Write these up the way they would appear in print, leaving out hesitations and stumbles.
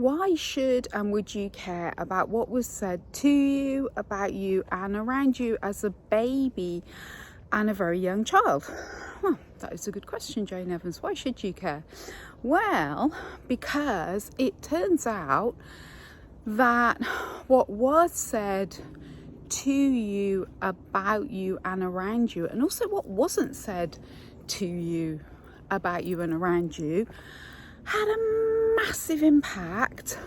Why should and would you care about what was said to you, about you and around you as a baby and a very young child? Well, that is a good question, Jane Evans. Why should you care? Well, because it turns out that what was said to you, about you and around you, and also what wasn't said to you, about you and around you, had a massive impact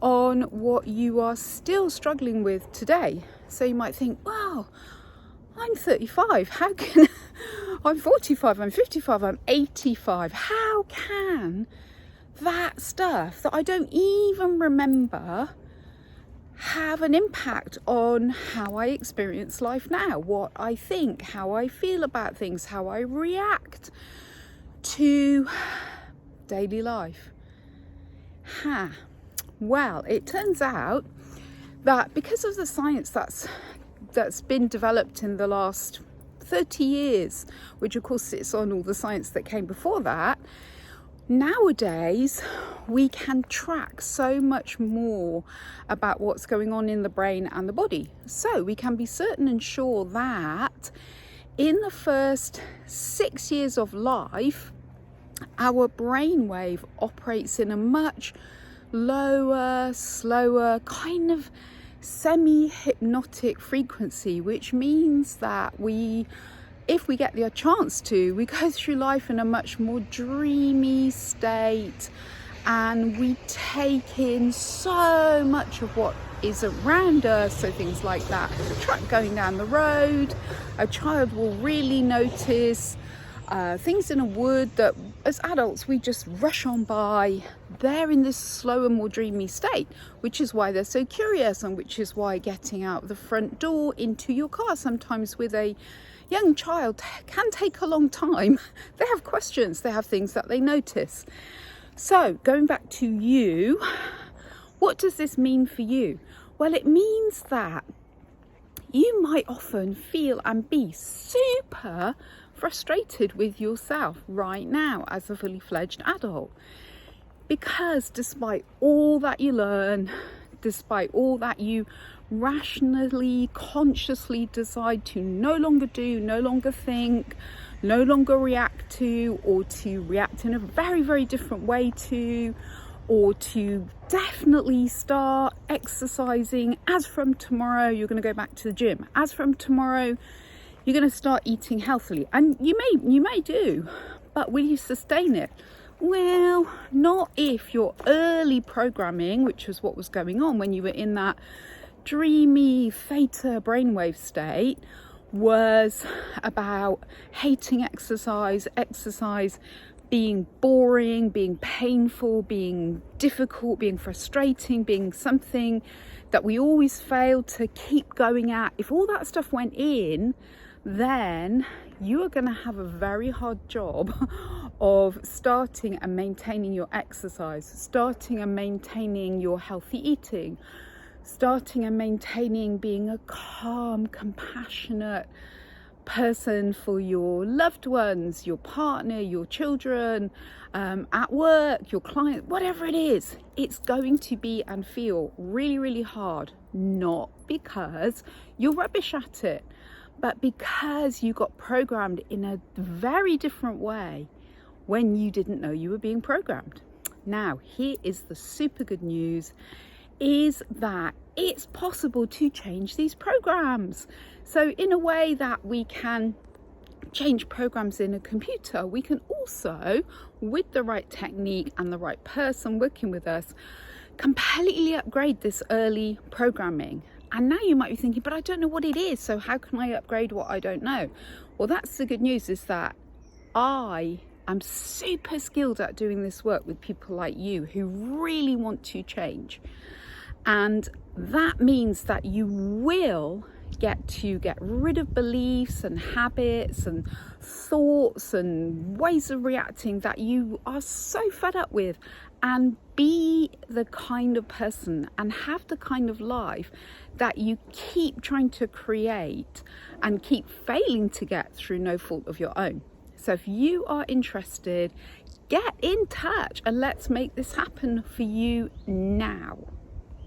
on what you are still struggling with today. So you might think, well, I'm 35, how can I'm 45, I'm 55, I'm 85, how can that stuff that I don't even remember have an impact on how I experience life now, what I think, how I feel about things, how I react to daily life? Well, it turns out that because of the science that's been developed in the last 30 years, which of course sits on all the science that came before that, nowadays we can track so much more about what's going on in the brain and the body. So we can be certain and sure that in the first 6 years of life, our brainwave operates in a much lower, slower, kind of semi-hypnotic frequency, which means that if we get the chance to, we go through life in a much more dreamy state, and we take in so much of what is around us. So things like that truck going down the road, a child will really notice things in a wood that as adults we just rush on by. They're in this slower, more dreamy state, which is why they're so curious, and which is why getting out the front door into your car sometimes with a young child can take a long time. They have questions, they have things that they notice. So going back to you, what does this mean for you? Well, it means that you might often feel and be super frustrated with yourself right now as a fully fledged adult, because despite all that you learn, despite all that you rationally, consciously decide to no longer do, no longer think, no longer react to, or to react in a very, very different way to, or to definitely start exercising. As from tomorrow, you're going to go back to the gym. As from tomorrow, you're going to start eating healthily. And you may do, but will you sustain it? Well, not if your early programming, which was what was going on when you were in that dreamy theta brainwave state, was about hating exercise being boring, being painful, being difficult, being frustrating, being something that we always failed to keep going at. If all that stuff went in, then you are going to have a very hard job of starting and maintaining your exercise, starting and maintaining your healthy eating, starting and maintaining being a calm, compassionate person for your loved ones, your partner, your children, at work, your client, whatever it is. It's going to be and feel really, really hard, not because you're rubbish at it, but because you got programmed in a very different way when you didn't know you were being programmed. Now, here is the super good news, is that it's possible to change these programs. So in a way that we can change programs in a computer, we can also, with the right technique and the right person working with us, completely upgrade this early programming. And now you might be thinking, but I don't know what it is, so how can I upgrade what I don't know? Well, that's the good news, is that I am super skilled at doing this work with people like you who really want to change. And that means that you will get to get rid of beliefs and habits and thoughts and ways of reacting that you are so fed up with, and be the kind of person and have the kind of life that you keep trying to create and keep failing to get through no fault of your own. So if you are interested, get in touch and let's make this happen for you now.